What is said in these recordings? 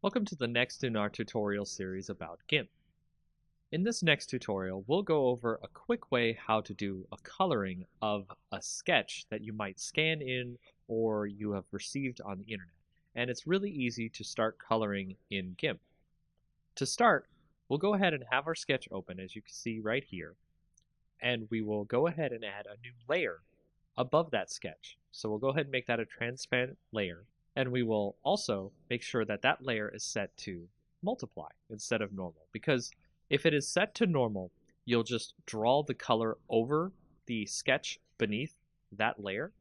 Welcome to the next in our tutorial series about GIMP. In this next tutorial, we'll go over a quick way how to do a coloring of a sketch that you might scan in or you have received on the internet. And it's really easy to start coloring in GIMP. To start, we'll go ahead and have our sketch open, as you can see right here, and we will go ahead and add a new layer above that sketch. So we'll go ahead and make that a transparent layer. And we will also make sure that that layer is set to multiply instead of normal. Because if it is set to normal, you'll just draw the color over the sketch beneath that layer.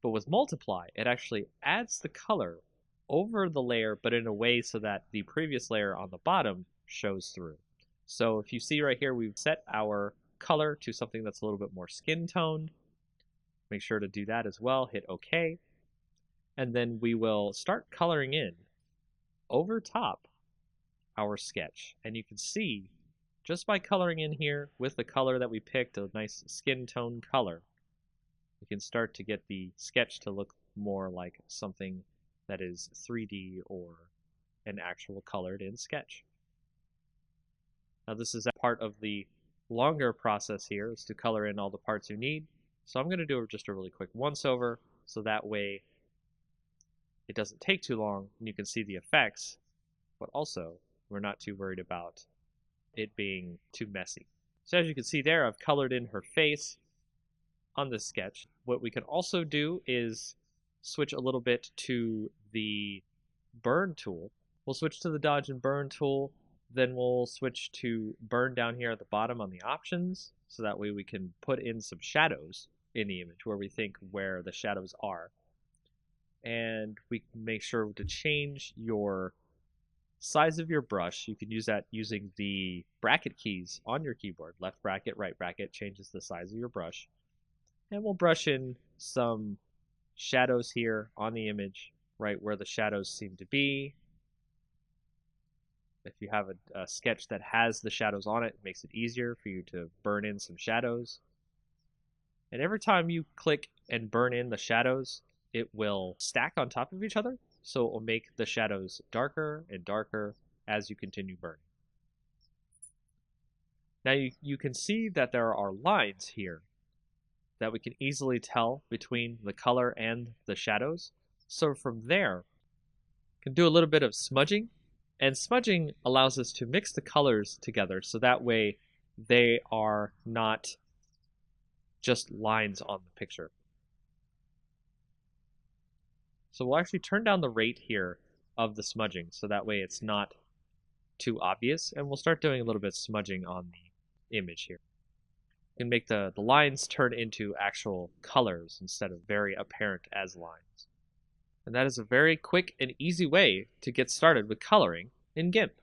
But with multiply, it actually adds the color over the layer, but in a way so that the previous layer on the bottom shows through. So if you see right here, we've set our color to something that's a little bit more skin toned. Make sure to do that as well. Hit OK. And then we will start coloring in over top our sketch. And you can see, just by coloring in here with the color that we picked, a nice skin tone color, we can start to get the sketch to look more like something that is 3D or an actual colored in sketch. Now this is a part of the longer process here, is to color in all the parts you need. So I'm going to do just a really quick once over, so that way it doesn't take too long and you can see the effects, but also we're not too worried about it being too messy. So as you can see there, I've colored in her face on this sketch. What we can also do is switch a little bit to the burn tool. We'll switch to the dodge and burn tool, then we'll switch to burn down here at the bottom on the options, so that way we can put in some shadows in the image where we think where the shadows are. And we can make sure to change your size of your brush. You can use that using the bracket keys on your keyboard. Left bracket, right bracket changes the size of your brush. And we'll brush in some shadows here on the image, right where the shadows seem to be. If you have a sketch that has the shadows on it, it makes it easier for you to burn in some shadows. And every time you click and burn in the shadows, it will stack on top of each other, so it will make the shadows darker and darker as you continue burning. Now you can see that there are lines here that we can easily tell between the color and the shadows. So from there, we can do a little bit of smudging, and smudging allows us to mix the colors together so that way they are not just lines on the picture. So we'll actually turn down the rate here of the smudging so that way it's not too obvious, and we'll start doing a little bit of smudging on the image here. We can make the lines turn into actual colors instead of very apparent as lines. And that is a very quick and easy way to get started with coloring in GIMP.